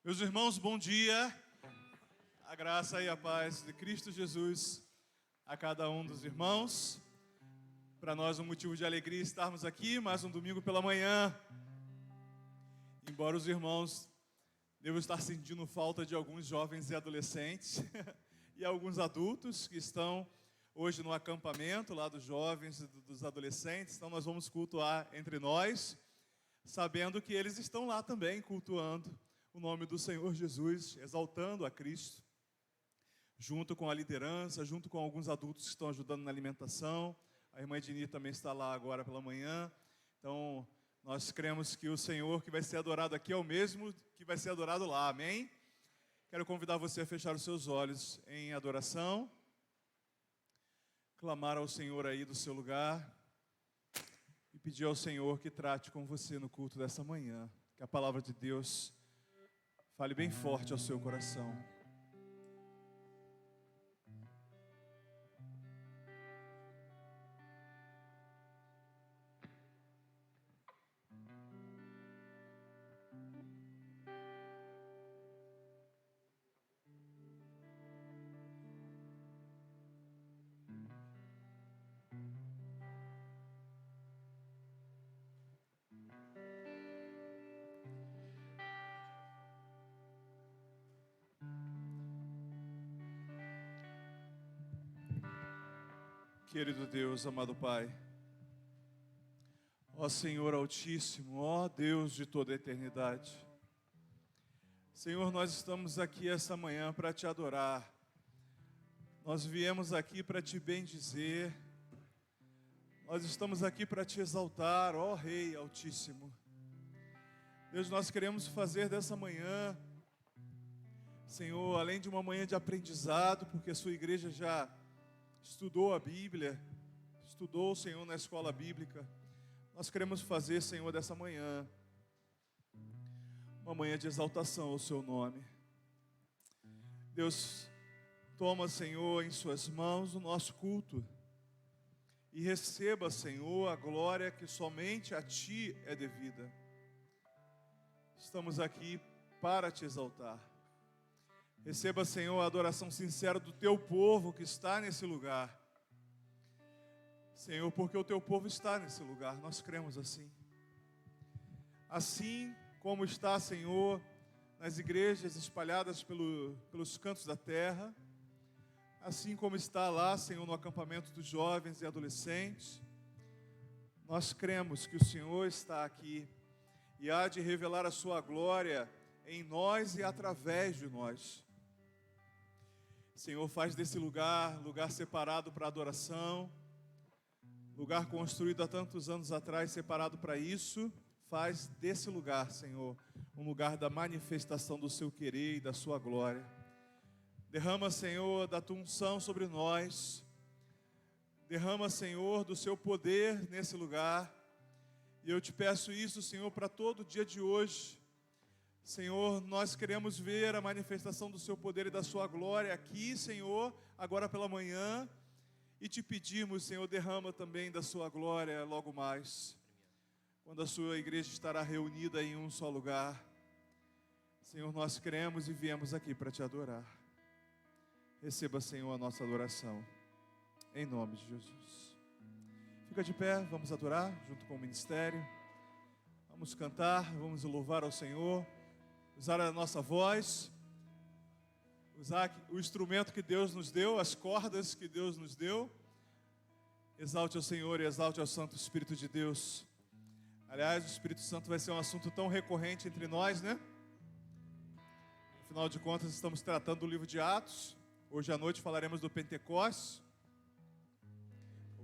Meus irmãos, bom dia. A graça e a paz de Cristo Jesus a cada um dos irmãos. Para nós um motivo de alegria estarmos aqui, mais um domingo pela manhã. Embora os irmãos devam estar sentindo falta de alguns jovens e adolescentes e alguns adultos que estão hoje no acampamento lá dos jovens e dos adolescentes. Então nós vamos cultuar entre nós, sabendo que eles estão lá também cultuando o nome do Senhor Jesus, exaltando a Cristo, junto com a liderança, junto com alguns adultos que estão ajudando na alimentação. A irmã Edni também está lá agora pela manhã. Então, nós cremos que o Senhor que vai ser adorado aqui é o mesmo que vai ser adorado lá, amém? Quero convidar você a fechar os seus olhos em adoração, clamar ao Senhor aí do seu lugar e pedir ao Senhor que trate com você no culto dessa manhã, que a palavra de Deus fale bem forte ao seu coração. Querido Deus, amado Pai, ó Senhor Altíssimo, ó Deus de toda a eternidade, Senhor, nós estamos aqui essa manhã para Te adorar, nós viemos aqui para Te bendizer, nós estamos aqui para Te exaltar, ó Rei Altíssimo. Deus, nós queremos fazer dessa manhã, Senhor, além de uma manhã de aprendizado, porque a Sua igreja já estudou a Bíblia, estudou, Senhor, na escola bíblica. Nós queremos fazer, Senhor, dessa manhã uma manhã de exaltação ao Seu nome. Deus, toma, Senhor, em Suas mãos o nosso culto e receba, Senhor, a glória que somente a Ti é devida. Estamos aqui para Te exaltar. Receba, Senhor, a adoração sincera do Teu povo que está nesse lugar. Senhor, porque o Teu povo está nesse lugar, nós cremos assim. Assim como está, Senhor, nas igrejas espalhadas pelos cantos da terra, assim como está lá, Senhor, no acampamento dos jovens e adolescentes, nós cremos que o Senhor está aqui e há de revelar a Sua glória em nós e através de nós. Senhor, faz desse lugar separado para adoração, lugar construído há tantos anos atrás, separado para isso. Faz desse lugar, Senhor, um lugar da manifestação do Seu querer e da Sua glória. Derrama, Senhor, da Tua unção sobre nós. Derrama, Senhor, do Seu poder nesse lugar. E eu Te peço isso, Senhor, para todo o dia de hoje. Senhor, nós queremos ver a manifestação do Seu poder e da Sua glória aqui, Senhor, agora pela manhã. E Te pedimos, Senhor, derrama também da Sua glória logo mais, quando a Sua igreja estará reunida em um só lugar. Senhor, nós cremos e viemos aqui para Te adorar. Receba, Senhor, a nossa adoração, em nome de Jesus. Fica de pé, vamos adorar junto com o ministério. Vamos cantar, vamos louvar ao Senhor. Usar a nossa voz, usar o instrumento que Deus nos deu, as cordas que Deus nos deu. Exalte ao Senhor e exalte ao Santo Espírito de Deus. Aliás, o Espírito Santo vai ser um assunto tão recorrente entre nós, né? Afinal de contas, estamos tratando do livro de Atos. Hoje à noite falaremos do Pentecostes.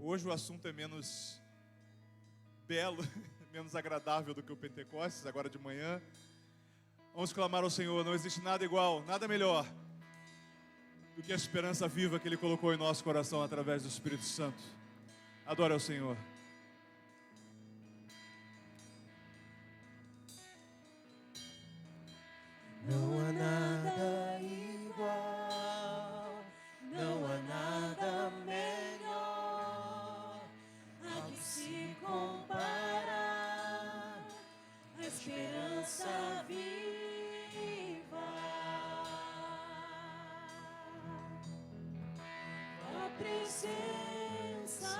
Hoje o assunto é menos belo, menos agradável do que o Pentecostes, agora de manhã. Vamos clamar ao Senhor, não existe nada igual, nada melhor do que a esperança viva que Ele colocou em nosso coração através do Espírito Santo. Adore ao Senhor. Não há nada igual, não há nada melhor a que se comparar, a esperança viva presença.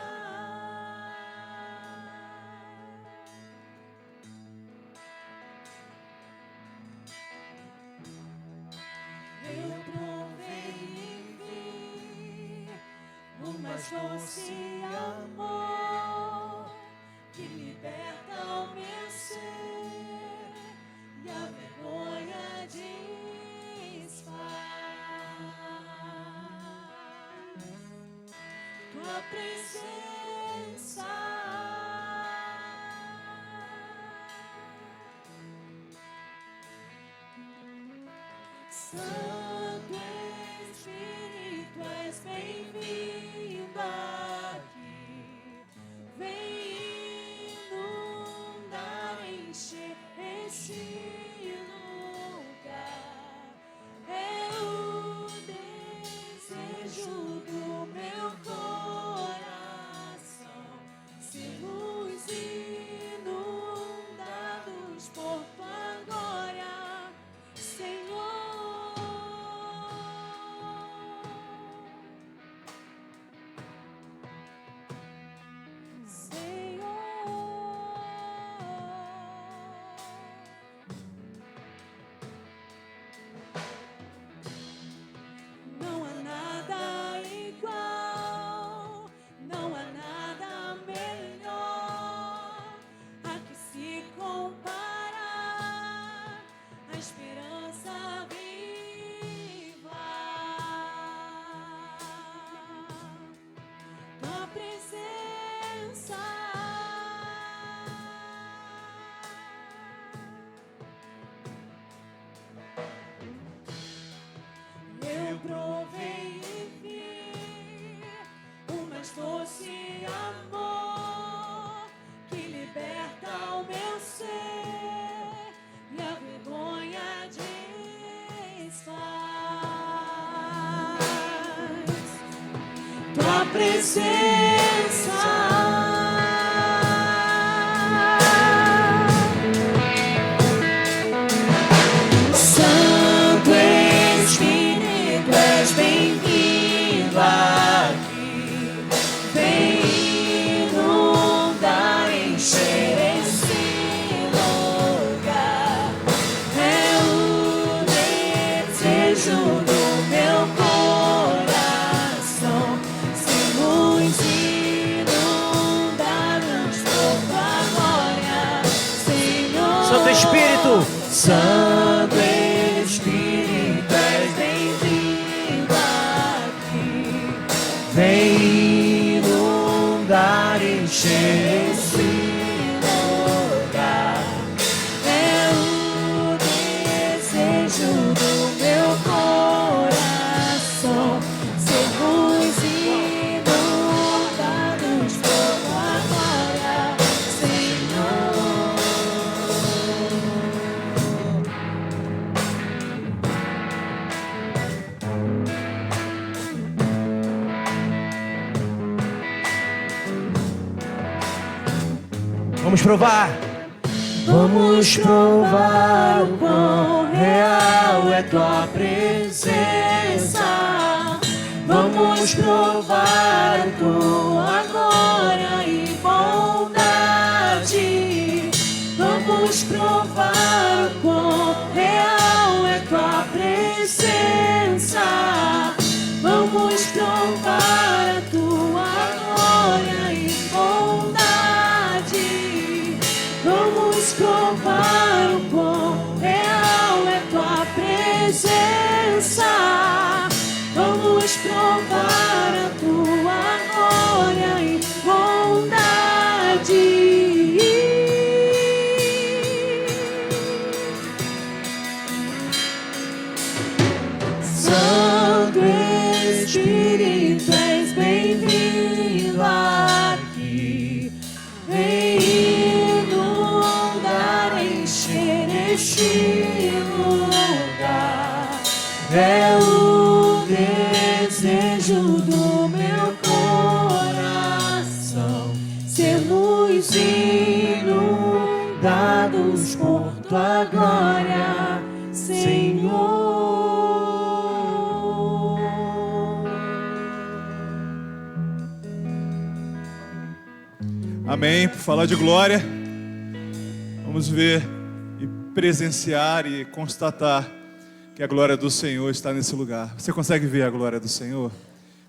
Eu provei e vi o mais doce amor que liberta o meu ser e a vergonha desfaz. Tua presença. Santo Espírito, és bem-vindo aqui. Vem inundar, encher esse lugar. É o desejo do meu coração. Sermos inundados por tua glória, Senhor. Não há nada igual, não há nada melhor a que se comparar, a esperança viva. Tua presença. Eu provei e vi o mais doce amor que liberta o meu ser e a vergonha desfaz. Tua presença. Santo Espírito, és bem-vindo aqui. Vem inundar, encher esse lugar. É o desejo do meu coração. Sermos inundados por tua glória, Senhor. Santo Espírito. Santo Espírito, és bem-vindo aqui. Vem inundar, encher esse lugar. É o desejo do meu coração. Sermos inundados por tua glória, Senhor. Vamos provar. Vamos provar o quão real é tua presença. Vamos provar tua glória e bondade. Vamos provar o quão real é tua presença. Vamos provar a tua glória e bondade. Vamos provar o quão real é tua presença. Vamos provar a tua glória e bondade. Santo Espírito, és bem-vindo aqui. Vem inundar, encher este lugar. É o desejo do meu coração. Sermos inundados por tua glória, Senhor. Amém. Por falar de glória, vamos ver e presenciar e constatar que a glória do Senhor está nesse lugar. Você consegue ver a glória do Senhor?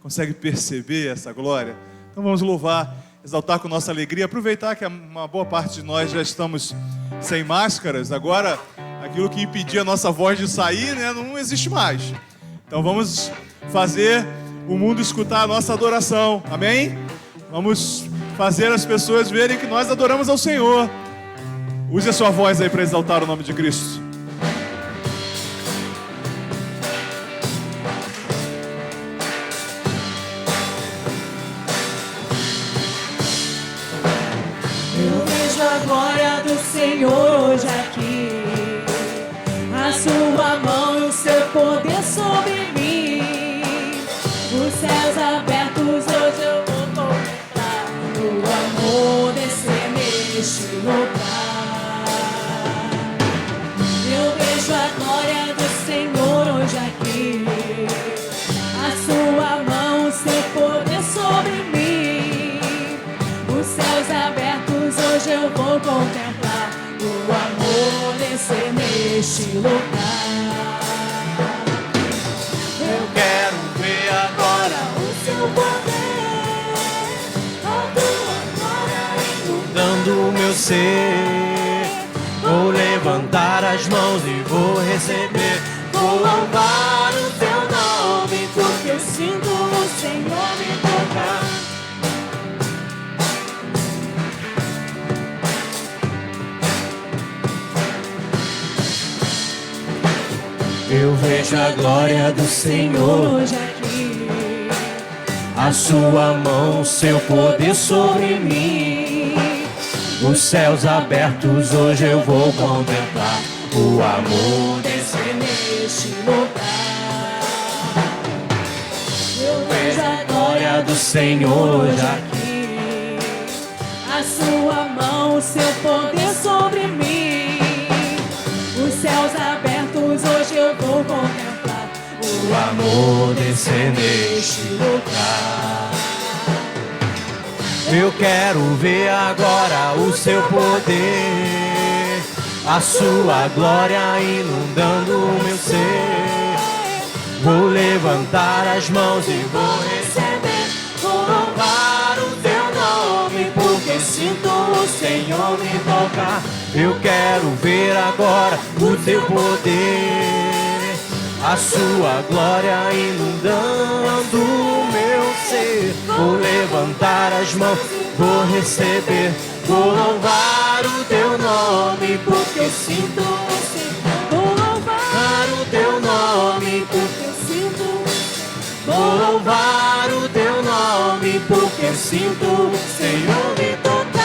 Consegue perceber essa glória? Então vamos louvar, exaltar com nossa alegria, aproveitar que uma boa parte de nós já estamos sem máscaras. Agora, aquilo que impedia a nossa voz de sair, né, não existe mais. Então vamos fazer o mundo escutar a nossa adoração. Amém? Vamos fazer as pessoas verem que nós adoramos ao Senhor. Use a sua voz aí para exaltar o nome de Cristo. Eu vejo a glória do Senhor hoje aqui, a sua mão e o seu poder sobre mim. Os céus abertos hoje eu vou contemplar, o amor descer neste lugar. Eu vejo a glória do Senhor hoje aqui, a sua mão, o seu poder sobre mim. Os céus abertos hoje eu vou contemplar, o amor descer neste lugar. Eu quero ver agora O seu poder, a tua glória inundando o meu ser. Vou levantar as mãos e vou receber. Vou louvar o teu nome, porque eu sinto o Senhor me tocar. Eu vejo a glória do Senhor, hoje aqui, a sua mão, seu poder sobre mim. Os céus abertos hoje eu vou contemplar, o amor descer neste lugar. Eu vejo a glória do Senhor hoje hoje aqui, a sua mão, o seu poder sobre mim. Os céus abertos hoje eu vou contemplar, o amor descer neste lugar. Eu quero ver agora o seu poder, a sua glória inundando o meu ser. Vou levantar as mãos e vou receber. Vou louvar o teu nome, porque sinto o Senhor me tocar. Eu quero ver agora o teu poder, a sua glória inundando o meu ser. Vou levantar as mãos, vou receber. Vou louvar o teu nome, porque eu sinto o Senhor. Vou louvar o teu nome, porque eu sinto. vou louvar o teu nome, porque eu sinto o Senhor me tocar.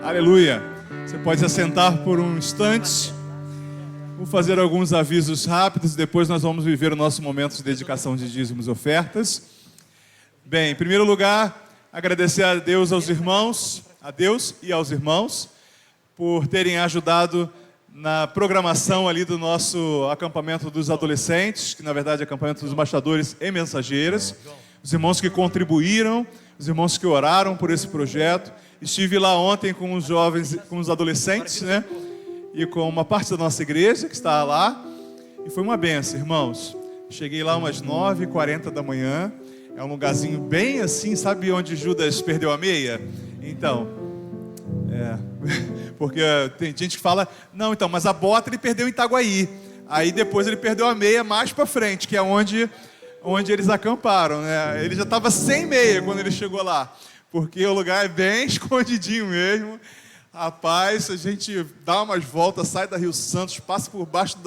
Aleluia. Você pode se assentar por um instante. Vou fazer alguns avisos rápidos e depois nós vamos viver o nosso momento de dedicação de dízimos e ofertas. Bem, em primeiro lugar, agradecer a Deus, aos irmãos, a Deus e aos irmãos, por terem ajudado na programação ali do nosso acampamento dos adolescentes, que na verdade é acampamento dos embaixadores e mensageiras. Os irmãos que contribuíram, os irmãos que oraram por esse projeto. Estive lá ontem com os jovens, com os adolescentes, né? E com uma parte da nossa igreja que está lá. E foi uma benção, irmãos. Cheguei lá umas 9h40 da manhã. É um lugarzinho bem assim, sabe onde Judas perdeu a meia? Então, porque tem gente que fala, não, então, mas a bota ele perdeu em Itaguaí. Aí depois ele perdeu a meia mais para frente, que é onde eles acamparam, né? Ele já estava sem meia quando ele chegou lá, porque o lugar é bem escondidinho mesmo. Rapaz, a gente dá umas voltas, sai da Rio Santos, passa por baixo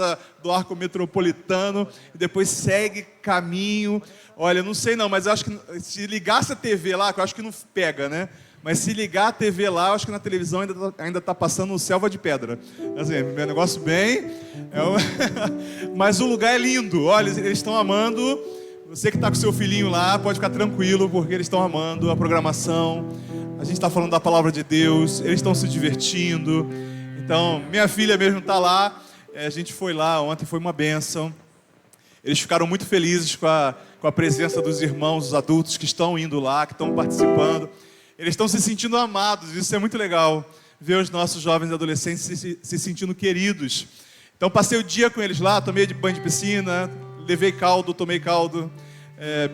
do arco metropolitano e depois segue caminho. Olha, não sei não, mas eu acho que se ligasse a TV lá, que eu acho que não pega, né? Mas se ligar a TV lá, eu acho que na televisão ainda está passando Selva de Pedra. Assim, é um negócio bem... Mas o lugar é lindo. Olha, eles estão amando. Você que está com seu filhinho lá, pode ficar tranquilo, porque eles estão amando a programação. A gente está falando da palavra de Deus, eles estão se divertindo. Então, minha filha mesmo está lá. A gente foi lá, ontem foi uma bênção. Eles ficaram muito felizes com a presença dos irmãos, os adultos que estão indo lá, que estão participando. Eles estão se sentindo amados, isso é muito legal, ver os nossos jovens e adolescentes se sentindo queridos. Então passei o dia com eles lá, tomei banho de piscina, levei caldo, tomei caldo,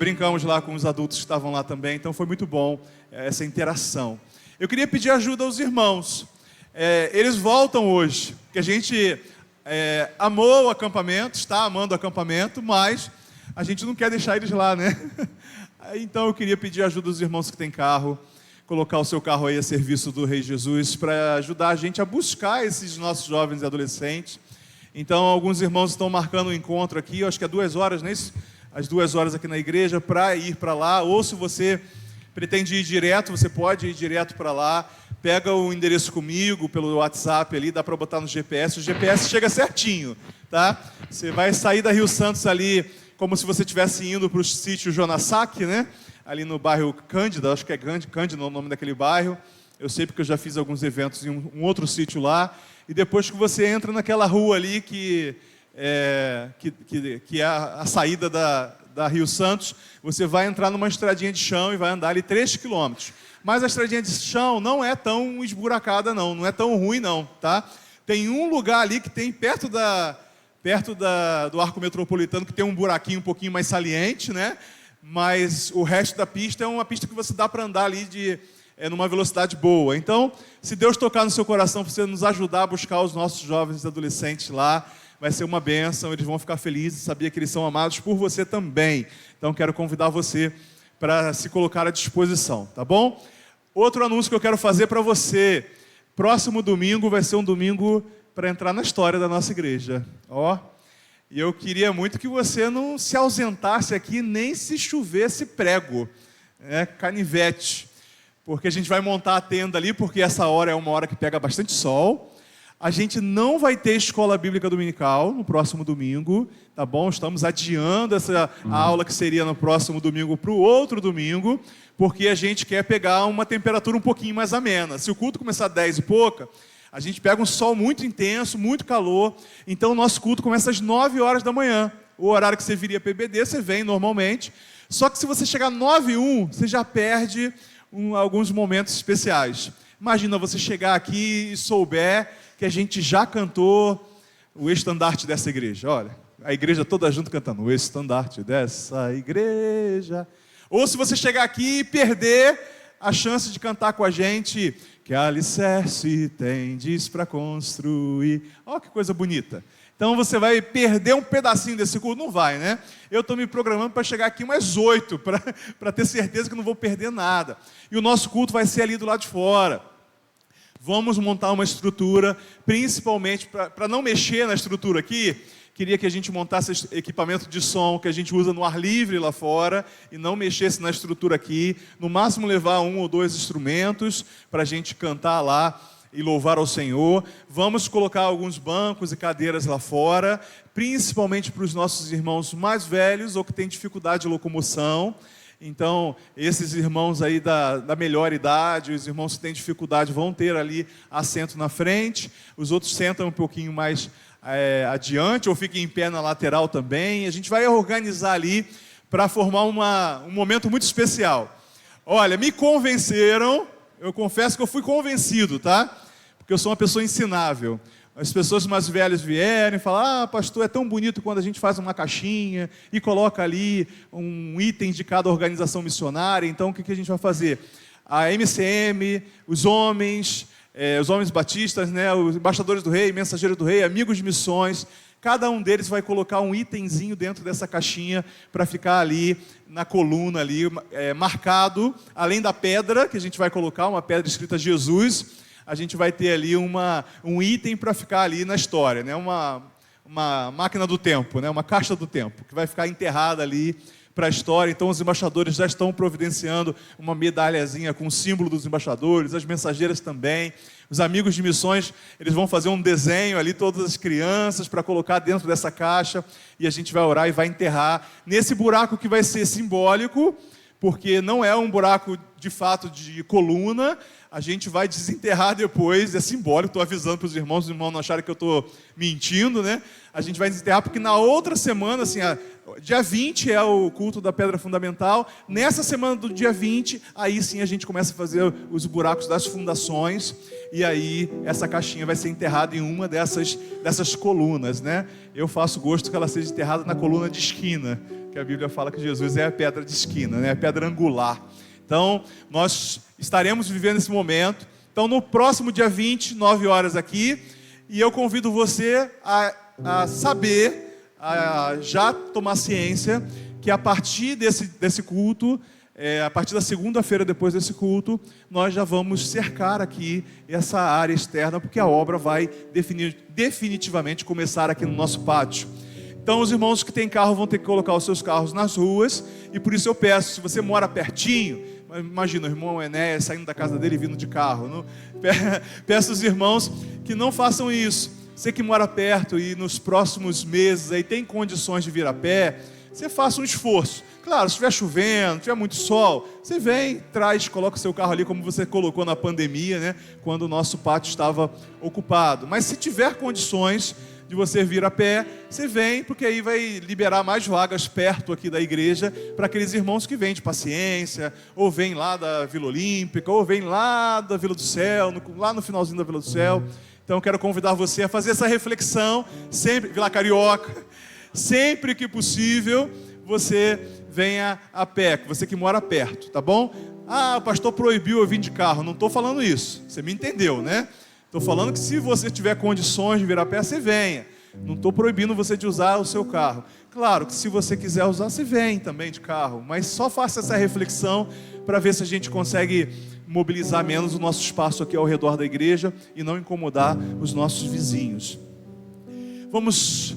brincamos lá com os adultos que estavam lá também, então foi muito bom essa interação. Eu queria pedir ajuda aos irmãos. Eles voltam hoje, porque a gente amou o acampamento, está amando o acampamento, mas a gente não quer deixar eles lá, né? Então eu queria pedir ajuda aos irmãos que têm carro, colocar o seu carro aí a serviço do Rei Jesus, para ajudar a gente a buscar esses nossos jovens e adolescentes. Então alguns irmãos estão marcando um encontro aqui, eu acho que é 2 horas, não é isso? Às 2 horas aqui na igreja, para ir para lá, ou se você pretende ir direto, você pode ir direto para lá, pega o endereço comigo, pelo WhatsApp ali, dá para botar no GPS, o GPS chega certinho, tá? Você vai sair da Rio Santos ali, como se você estivesse indo para o sítio Jonassac, né? Ali no bairro Cândida, acho que é Cândida o nome daquele bairro, eu sei porque eu já fiz alguns eventos em um outro sítio lá, e depois que você entra naquela rua ali que é a saída da Rio Santos, você vai entrar numa estradinha de chão e vai andar ali 3 quilômetros. Mas a estradinha de chão não é tão esburacada não é tão ruim não, tá? Tem um lugar ali que tem perto do Arco Metropolitano, que tem um buraquinho um pouquinho mais saliente, né? Mas o resto da pista é uma pista que você dá para andar ali numa velocidade boa. Então, se Deus tocar no seu coração para você nos ajudar a buscar os nossos jovens e adolescentes lá, vai ser uma bênção, eles vão ficar felizes, sabia que eles são amados por você também. Então, quero convidar você para se colocar à disposição, tá bom? Outro anúncio que eu quero fazer para você, próximo domingo vai ser um domingo para entrar na história da nossa igreja, ó. E eu queria muito que você não se ausentasse aqui, nem se chovesse prego, canivete, porque a gente vai montar a tenda ali, porque essa hora é uma hora que pega bastante sol. A gente não vai ter escola bíblica dominical no próximo domingo, tá bom? Estamos adiando essa aula que seria no próximo domingo para o outro domingo, porque a gente quer pegar uma temperatura um pouquinho mais amena. Se o culto começar às 10 e pouca, a gente pega um sol muito intenso, muito calor, então o nosso culto começa às 9 horas da manhã. O horário que você viria para EBD, você vem normalmente, só que se você chegar às 9h01, você já perde alguns momentos especiais. Imagina você chegar aqui e souber que a gente já cantou o estandarte dessa igreja. Olha, a igreja toda junto cantando o estandarte dessa igreja. Ou se você chegar aqui e perder a chance de cantar com a gente, que alicerce tendes para construir. Olha que coisa bonita. Então você vai perder um pedacinho desse culto? Não vai, né? Eu estou me programando para chegar aqui umas 8, para ter certeza que não vou perder nada. E o nosso culto vai ser ali do lado de fora. Vamos montar uma estrutura, principalmente para não mexer na estrutura aqui. Queria que a gente montasse esse equipamento de som que a gente usa no ar livre lá fora e não mexesse na estrutura aqui. No máximo levar 1 ou 2 instrumentos para a gente cantar lá e louvar ao Senhor. Vamos colocar alguns bancos e cadeiras lá fora, principalmente para os nossos irmãos mais velhos ou que têm dificuldade de locomoção. Então, esses irmãos aí da melhor idade, os irmãos que têm dificuldade vão ter ali assento na frente, os outros sentam um pouquinho mais adiante ou fiquem em pé na lateral também. A gente vai organizar ali para formar um momento muito especial. Olha, me convenceram, eu confesso que eu fui convencido, tá? Porque eu sou uma pessoa ensinável. As pessoas mais velhas vierem e falam: pastor, é tão bonito quando a gente faz uma caixinha e coloca ali um item de cada organização missionária. Então, o que a gente vai fazer? A MCM, os homens batistas, né, os embaixadores do rei, mensageiros do rei, amigos de missões, cada um deles vai colocar um itemzinho dentro dessa caixinha para ficar ali na coluna, ali, marcado, além da pedra que a gente vai colocar, uma pedra escrita Jesus. A gente vai ter ali um item para ficar ali na história, né? Uma máquina do tempo, né? Uma caixa do tempo, que vai ficar enterrada ali para a história. Então os embaixadores já estão providenciando uma medalhazinha com o símbolo dos embaixadores, as mensageiras também. Os amigos de missões, eles vão fazer um desenho ali, todas as crianças, para colocar dentro dessa caixa, e a gente vai orar e vai enterrar nesse buraco que vai ser simbólico, porque não é um buraco de fato de coluna. A gente vai desenterrar depois, é simbólico, estou avisando para os irmãos não acharem que eu estou mentindo, né? A gente vai desenterrar porque na outra semana, assim, dia 20 é o culto da pedra fundamental. Nessa semana do dia 20, aí sim a gente começa a fazer os buracos das fundações. E aí essa caixinha vai ser enterrada em uma dessas colunas, né? Eu faço gosto que ela seja enterrada na coluna de esquina, que a Bíblia fala que Jesus é a pedra de esquina, né? A pedra angular. Então, nós estaremos vivendo esse momento. Então, no próximo dia 20, 9 horas aqui, e eu convido você a saber, a já tomar ciência, que a partir desse culto, a partir da segunda-feira depois desse culto, nós já vamos cercar aqui essa área externa, porque a obra vai definitivamente começar aqui no nosso pátio. Então os irmãos que têm carro vão ter que colocar os seus carros nas ruas, e por isso eu peço, se você mora pertinho, imagina o irmão Enéas saindo da casa dele e vindo de carro, não? Peço aos irmãos que não façam isso. Você que mora perto e nos próximos meses aí tem condições de vir a pé, você faça um esforço. Claro, se estiver chovendo, tiver muito sol, você vem, traz, coloca o seu carro ali como você colocou na pandemia, né? Quando o nosso pátio estava ocupado. Mas se tiver condições de você vir a pé, você vem, porque aí vai liberar mais vagas perto aqui da igreja para aqueles irmãos que vêm de Paciência, ou vêm lá da Vila Olímpica, ou vêm lá da Vila do Céu, lá no finalzinho da Vila do Céu. Então eu quero convidar você a fazer essa reflexão, sempre, Vila Carioca, sempre que possível, você venha a pé, você que mora perto, tá bom? O pastor proibiu eu vir de carro. Não estou falando isso, você me entendeu, né? Estou falando que se você tiver condições de vir a pé, você venha. Não estou proibindo você de usar o seu carro. Claro que se você quiser usar, você vem também de carro. Mas só faça essa reflexão para ver se a gente consegue mobilizar menos o nosso espaço aqui ao redor da igreja e não incomodar os nossos vizinhos. Vamos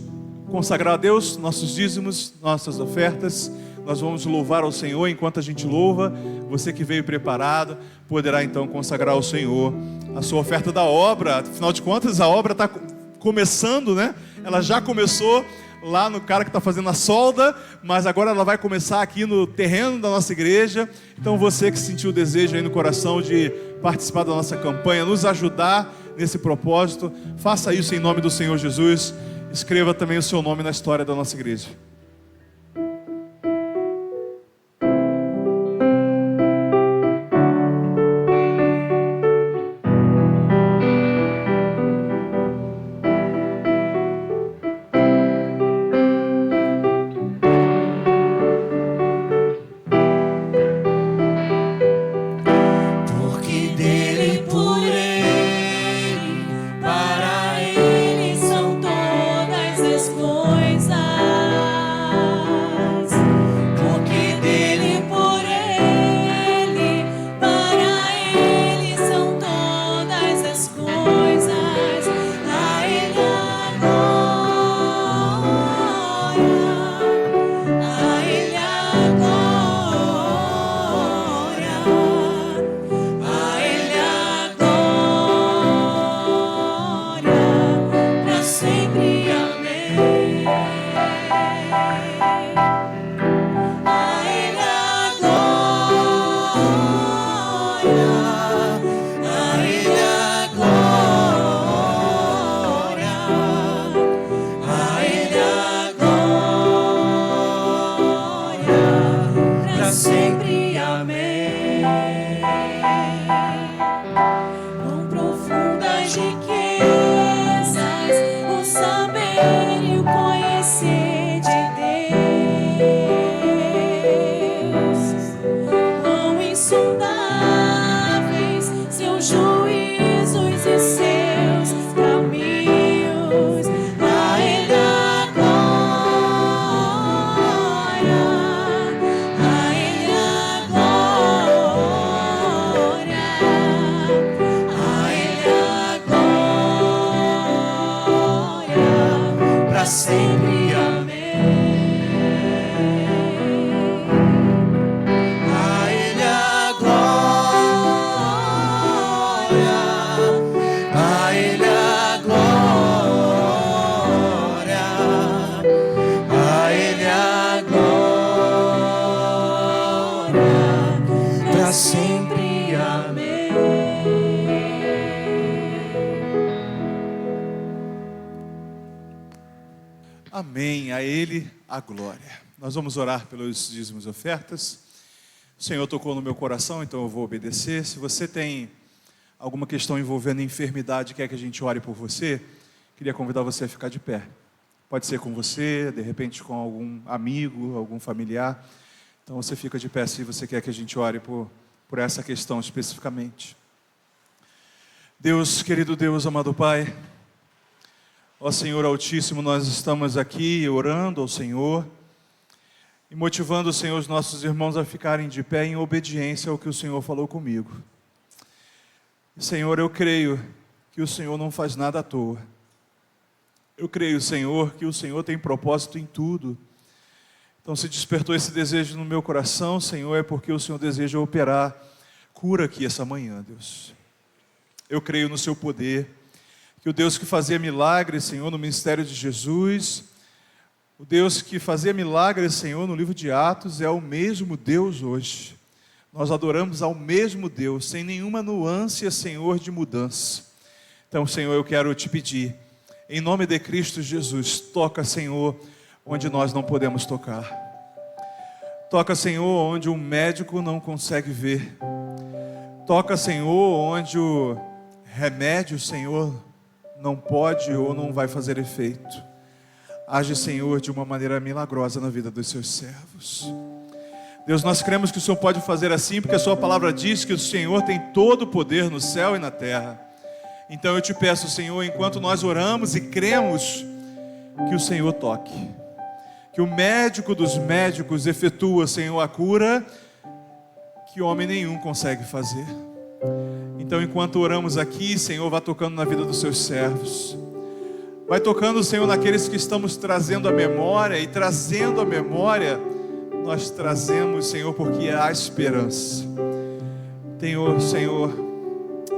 consagrar a Deus nossos dízimos, nossas ofertas. Nós vamos louvar ao Senhor enquanto a gente louva. Você que veio preparado poderá então consagrar ao Senhor a sua oferta da obra. Afinal de contas, a obra está começando, né? Ela já começou lá no cara que está fazendo a solda, mas agora ela vai começar aqui no terreno da nossa igreja. Então você que sentiu o desejo aí no coração de participar da nossa campanha, nos ajudar nesse propósito, faça isso em nome do Senhor Jesus. Escreva também o seu nome na história da nossa igreja. glória. Amém. A Ele a glória. Nós vamos orar pelos dízimos e ofertas. O Senhor tocou no meu coração, então eu vou obedecer. Se você tem alguma questão envolvendo enfermidade, quer que a gente ore por você, queria convidar você a ficar de pé. Pode ser com você, de repente com algum amigo, algum familiar. Então você fica de pé se você quer que a gente ore por essa questão especificamente. Deus, querido Deus, amado Pai, ó Senhor Altíssimo, nós estamos aqui orando ao Senhor e motivando, Senhor, os nossos irmãos a ficarem de pé em obediência ao que o Senhor falou comigo. Senhor, eu creio que o Senhor não faz nada à toa. Eu creio, Senhor, que o Senhor tem propósito em tudo. Então, se despertou esse desejo no meu coração, Senhor, é porque o Senhor deseja operar cura aqui essa manhã, Deus. Eu creio no seu poder, que o Deus que fazia milagres, Senhor, no ministério de Jesus, o Deus que fazia milagres, Senhor, no livro de Atos, é o mesmo Deus hoje. Nós adoramos ao mesmo Deus, sem nenhuma nuance, Senhor, de mudança. Então, Senhor, eu quero te pedir, em nome de Cristo Jesus, toca, Senhor, onde nós não podemos tocar. Toca, Senhor, onde um médico não consegue ver. Toca, Senhor, onde o remédio, Senhor, não pode ou não vai fazer efeito. Age, Senhor, de uma maneira milagrosa na vida dos seus servos. Deus, nós cremos que o Senhor pode fazer assim, porque a sua palavra diz que o Senhor tem todo o poder no céu e na terra. Então eu te peço, Senhor, enquanto nós oramos e cremos, que o Senhor toque. Que o médico dos médicos efetua, Senhor, a cura que homem nenhum consegue fazer. Então, enquanto oramos aqui, Senhor, vá tocando na vida dos seus servos. Vai tocando, Senhor, naqueles que estamos trazendo a memória. E trazendo a memória, nós trazemos, Senhor, porque há esperança. Senhor,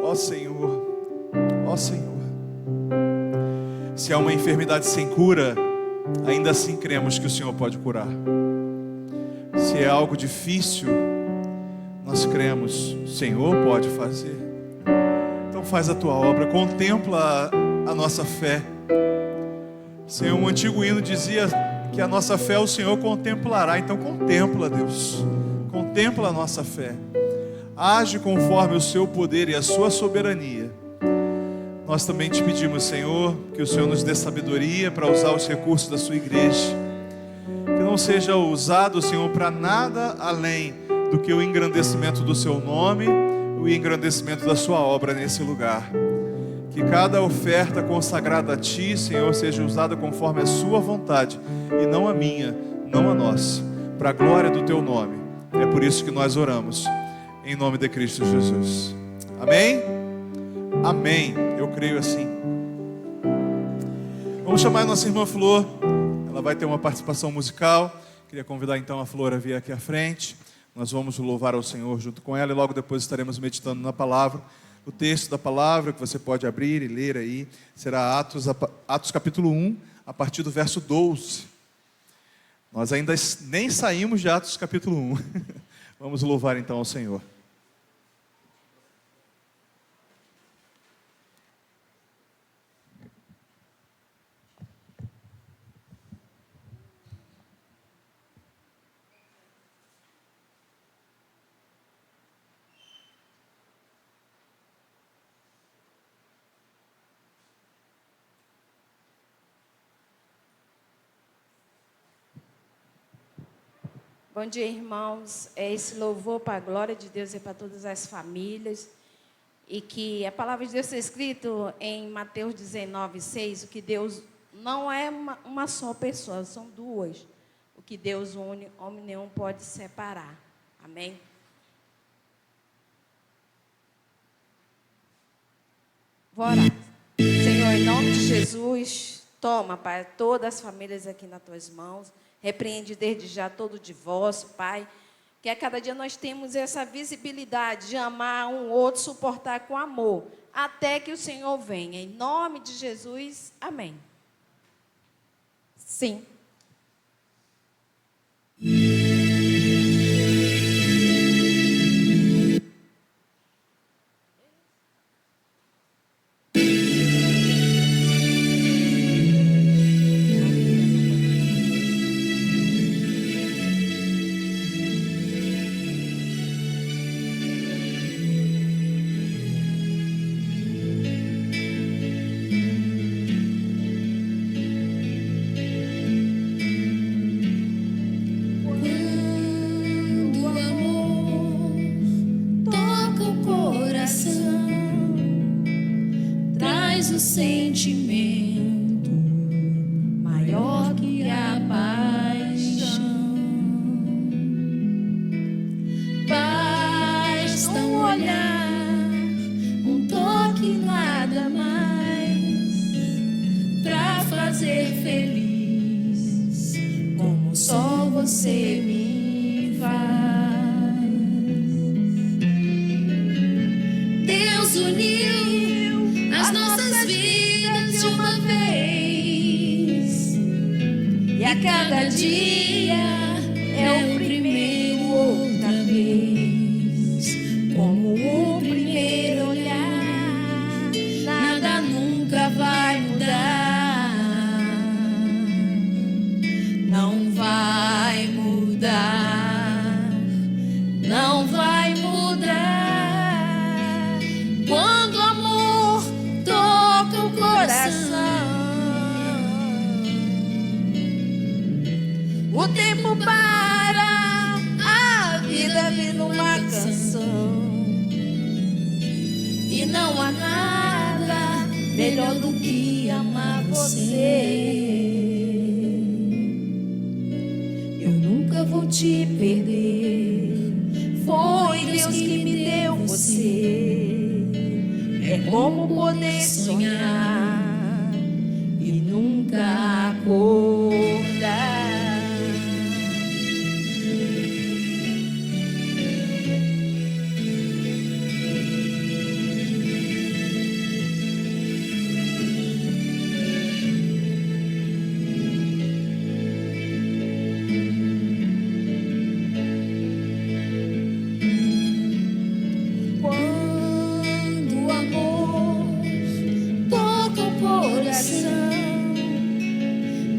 ó Senhor, ó Senhor. Se há uma enfermidade sem cura, ainda assim cremos que o Senhor pode curar. Se é algo difícil, nós cremos, o Senhor pode fazer. Então faz a tua obra, contempla a nossa fé. Senhor, um antigo hino dizia que a nossa fé o Senhor contemplará. Então contempla, Deus, contempla a nossa fé. Age conforme o seu poder e a sua soberania. Nós também te pedimos, Senhor, que o Senhor nos dê sabedoria para usar os recursos da sua igreja. Que não seja usado, Senhor, para nada além do que o engrandecimento do seu nome, o engrandecimento da sua obra nesse lugar. Que cada oferta consagrada a ti, Senhor, seja usada conforme a sua vontade, e não a minha, não a nossa, para a glória do teu nome. É por isso que nós oramos, em nome de Cristo Jesus. Amém? Amém. Eu creio assim. Vamos chamar a nossa irmã Flor. Ela vai ter uma participação musical. Queria convidar então a Flor a vir aqui à frente. Nós vamos louvar ao Senhor junto com ela e logo depois estaremos meditando na palavra. O texto da palavra que você pode abrir e ler aí será Atos capítulo 1, a partir do verso 12. Nós ainda nem saímos de Atos capítulo 1. Vamos louvar então ao Senhor. Bom dia, irmãos. Esse louvor para a glória de Deus e para todas as famílias. E que a palavra de Deus está escrito em Mateus 19:6, o que Deus não é uma só pessoa, são duas. O que Deus une, homem nenhum pode separar. Amém? Vou orar. Senhor, em nome de Jesus, toma, Pai, todas as famílias aqui nas tuas mãos. Repreende desde já todo o divórcio, Pai. Que a cada dia nós temos essa visibilidade de amar um outro, suportar com amor, até que o Senhor venha. Em nome de Jesus, amém. Sim. fazer feliz, como só você me faz. Deus uniu as nossas vidas de uma vez, e a cada dia é o primeiro outra vez, como o primeiro olhar, nada nunca vai mudar, não vai mudar, não vai mudar. Quando o amor toca o coração, o tempo para, a vida vira uma canção, e não há nada melhor do que amar você. Eu nunca vou te perder, foi Deus que me deu você. É como poder sonhar e nunca acordar.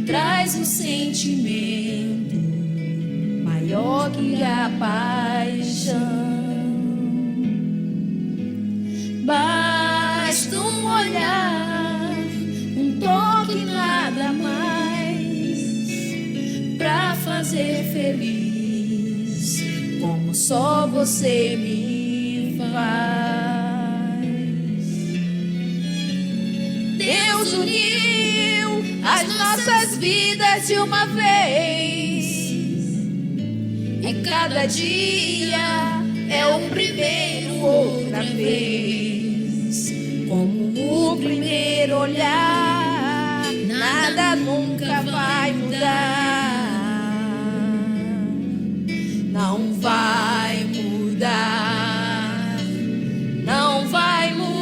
Traz um sentimento maior que a paixão. Basta um olhar, um toque, nada mais, pra fazer feliz, como só você me faz. Deus uniu as nossas vidas de uma vez, e cada dia é o primeiro outra vez, como o primeiro olhar, nada nunca vai mudar, não vai mudar, não vai mudar.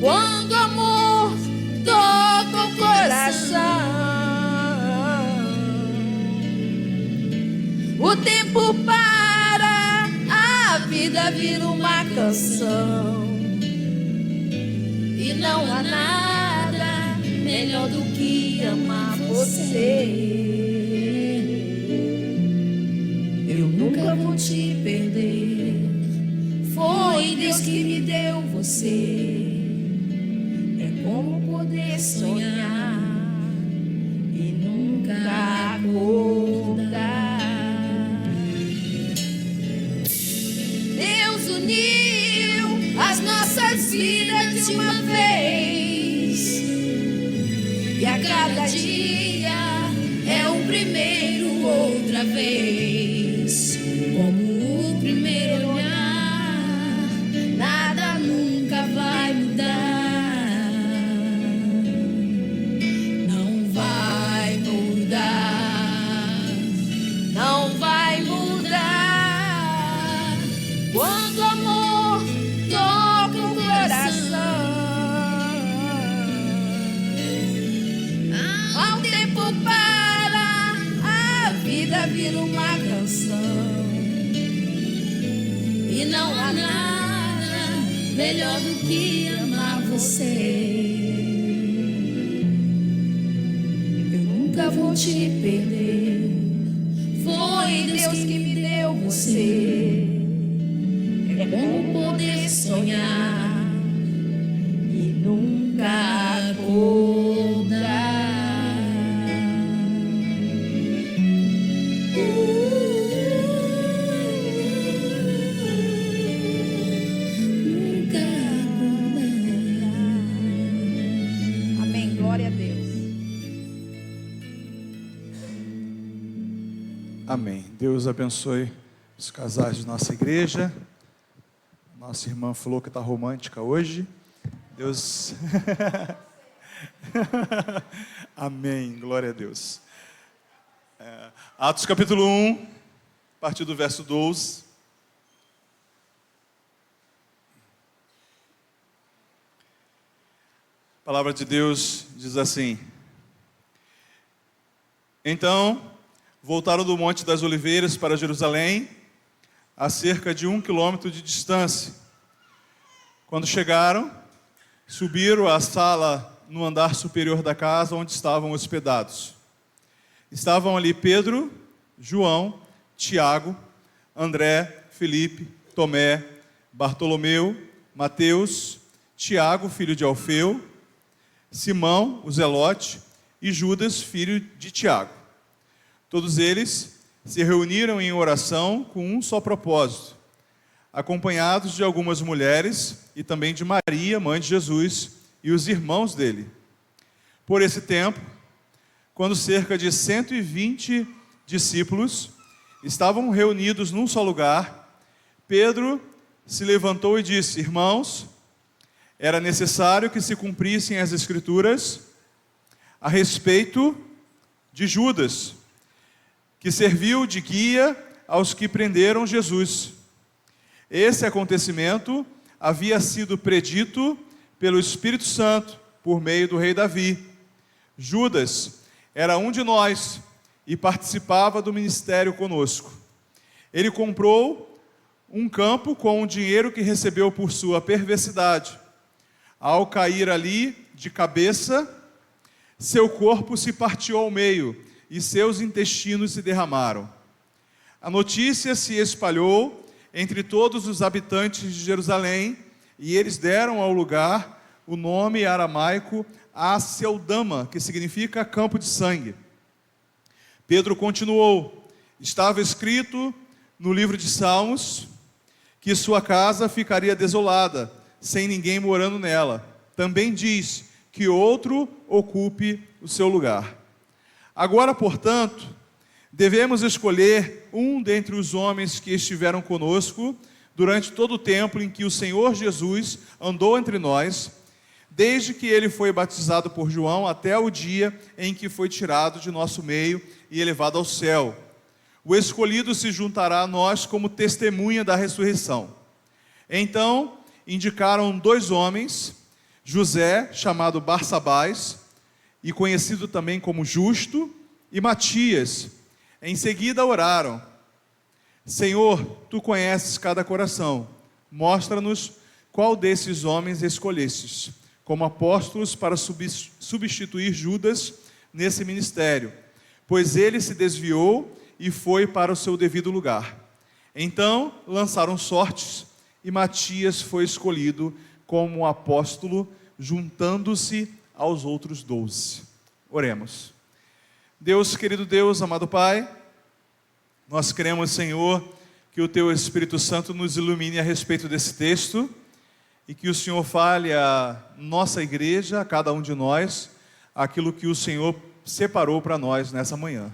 Quando o amor toca o coração, o tempo para, a vida vira uma canção, e não há nada melhor do que amar você. Eu nunca vou te perder, foi Deus que me deu você. Como poder sonhar e nunca acordar. Deus uniu as nossas vidas de uma vez, e a cada dia é o primeiro outra vez, como o primeiro olhar, nada nunca vai mudar. Quando o amor toca o coração, ao tempo para, a vida vira uma canção, e não há nada melhor do que amar você. Eu nunca vou te perder, foi Deus que me deu você. É bom poder sonhar e nunca acordar. Nunca acordar. Amém. Glória a Deus. Amém. Deus abençoe os casais de nossa igreja. Nossa irmã falou que está romântica hoje. Deus Amém, glória a Deus. Atos capítulo 1, a partir do verso 12. A palavra de Deus diz assim: Então, voltaram do Monte das Oliveiras para Jerusalém, a cerca de 1 quilômetro de distância. Quando chegaram, subiram à sala no andar superior da casa onde estavam hospedados. Estavam ali Pedro, João, Tiago, André, Filipe, Tomé, Bartolomeu, Mateus, Tiago, filho de Alfeu, Simão, o Zelote, e Judas, filho de Tiago. Todos eles se reuniram em oração com um só propósito, acompanhados de algumas mulheres e também de Maria, mãe de Jesus, e os irmãos dele. Por esse tempo, quando cerca de 120 discípulos estavam reunidos num só lugar, Pedro se levantou e disse: Irmãos, era necessário que se cumprissem as Escrituras a respeito de Judas, que serviu de guia aos que prenderam Jesus. Esse acontecimento havia sido predito pelo Espírito Santo por meio do rei Davi. Judas era um de nós e participava do ministério conosco. Ele comprou um campo com o dinheiro que recebeu por sua perversidade. Ao cair ali de cabeça, seu corpo se partiu ao meio e seus intestinos se derramaram. A notícia se espalhou entre todos os habitantes de Jerusalém e eles deram ao lugar o nome aramaico Aceldama, que significa campo de sangue. Pedro continuou: estava escrito no livro de Salmos que sua casa ficaria desolada, sem ninguém morando nela. Também diz que outro ocupe o seu lugar. Agora, portanto, devemos escolher um dentre os homens que estiveram conosco durante todo o tempo em que o Senhor Jesus andou entre nós, desde que ele foi batizado por João até o dia em que foi tirado de nosso meio e elevado ao céu. O escolhido se juntará a nós como testemunha da ressurreição. Então, indicaram 2 homens, José, chamado Barsabás, e conhecido também como Justo, e Matias. Em seguida oraram: Senhor, tu conheces cada coração, mostra-nos qual desses homens escolhestes como apóstolos para substituir Judas nesse ministério, pois ele se desviou e foi para o seu devido lugar. Então lançaram sortes e Matias foi escolhido como apóstolo, juntando-se aos outros 12. Oremos. Deus, querido Deus, amado Pai, nós queremos, Senhor, que o Teu Espírito Santo nos ilumine a respeito desse texto e que o Senhor fale a nossa igreja, a cada um de nós, aquilo que o Senhor separou para nós nessa manhã.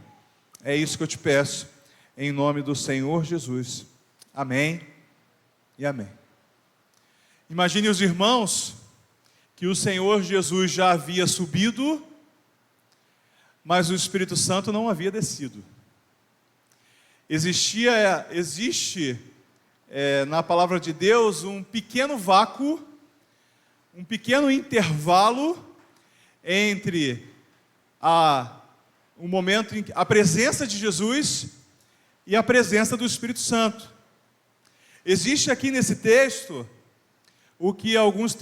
É isso que eu te peço, em nome do Senhor Jesus. Amém e amém. Imagine os irmãos que o Senhor Jesus já havia subido, mas o Espírito Santo não havia descido. Existe na palavra de Deus um pequeno vácuo, um pequeno intervalo entre o momento em que a presença de Jesus e a presença do Espírito Santo. Existe aqui nesse texto o que alguns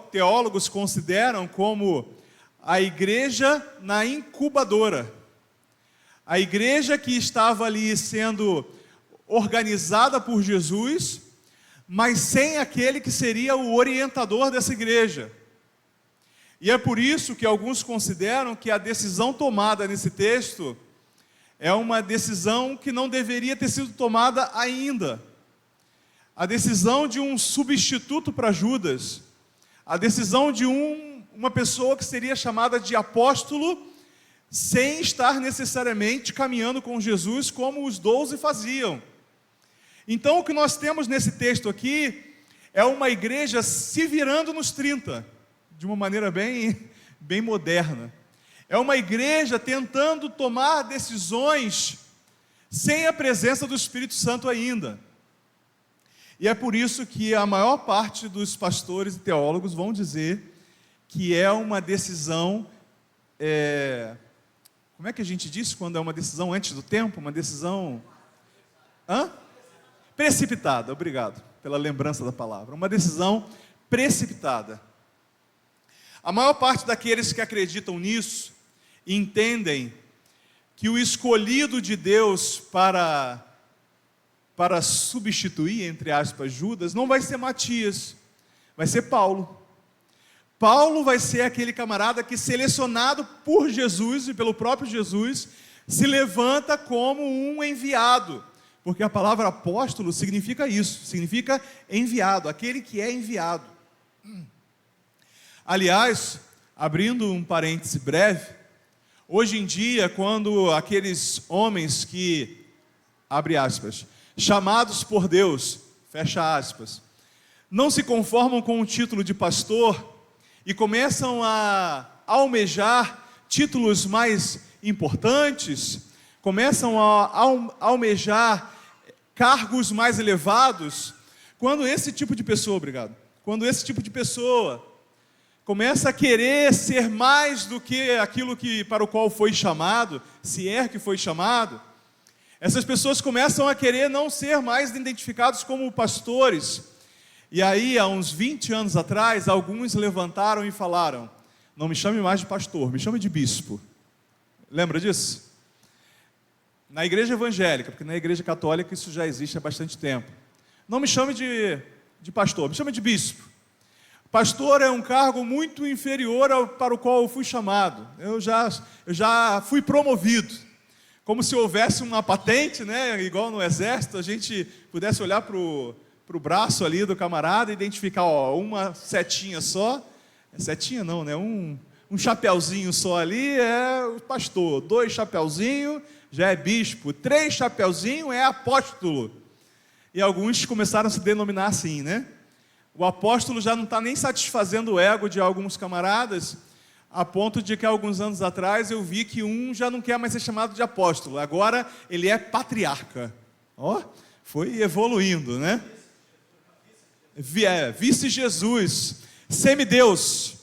teólogos consideram como a igreja na incubadora. A igreja que estava ali sendo organizada por Jesus, mas sem aquele que seria o orientador dessa igreja. E é por isso que alguns consideram que a decisão tomada nesse texto é uma decisão que não deveria ter sido tomada ainda. A decisão de um substituto para Judas, a decisão de uma pessoa que seria chamada de apóstolo, sem estar necessariamente caminhando com Jesus como os 12 faziam. Então o que nós temos nesse texto aqui é uma igreja se virando nos 30, de uma maneira bem bem moderna. É uma igreja tentando tomar decisões sem a presença do Espírito Santo ainda. E é por isso que a maior parte dos pastores e teólogos vão dizer que é uma decisão, como é que a gente diz quando é uma decisão antes do tempo? Uma decisão precipitada, obrigado pela lembrança da palavra. Uma decisão precipitada. A maior parte daqueles que acreditam nisso entendem que o escolhido de Deus para substituir, entre aspas, Judas, não vai ser Matias, vai ser Paulo. Paulo vai ser aquele camarada que, selecionado por Jesus e pelo próprio Jesus, se levanta como um enviado, porque a palavra apóstolo significa isso, significa enviado, aquele que é enviado. Aliás, abrindo um parêntese breve, hoje em dia, quando aqueles homens que, abre aspas, chamados por Deus, fecha aspas, não se conformam com o título de pastor e começam a almejar títulos mais importantes, começam a almejar cargos mais elevados, quando esse tipo de pessoa, quando esse tipo de pessoa começa a querer ser mais do que aquilo para o qual foi chamado, se é que foi chamado, essas pessoas começam a querer não ser mais identificados como pastores. E aí, há uns 20 anos atrás, alguns levantaram e falaram: não me chame mais de pastor, me chame de bispo. Lembra disso? Na igreja evangélica, porque na igreja católica isso já existe há bastante tempo. Não me chame de pastor, me chame de bispo. Pastor é um cargo muito inferior para o qual eu fui chamado. Eu já fui promovido. Como se houvesse uma patente, né? Igual no exército, a gente pudesse olhar para o braço ali do camarada e identificar, uma setinha só. Setinha não, né? Um chapeuzinho só ali é o pastor. 2 chapeuzinhos já é bispo. 3 chapeuzinhos é apóstolo. E alguns começaram a se denominar assim, né? O apóstolo já não está nem satisfazendo o ego de alguns camaradas, a ponto de que alguns anos atrás eu vi que um já não quer mais ser chamado de apóstolo, agora ele é patriarca. Foi evoluindo, né? Vice-Jesus, semideus.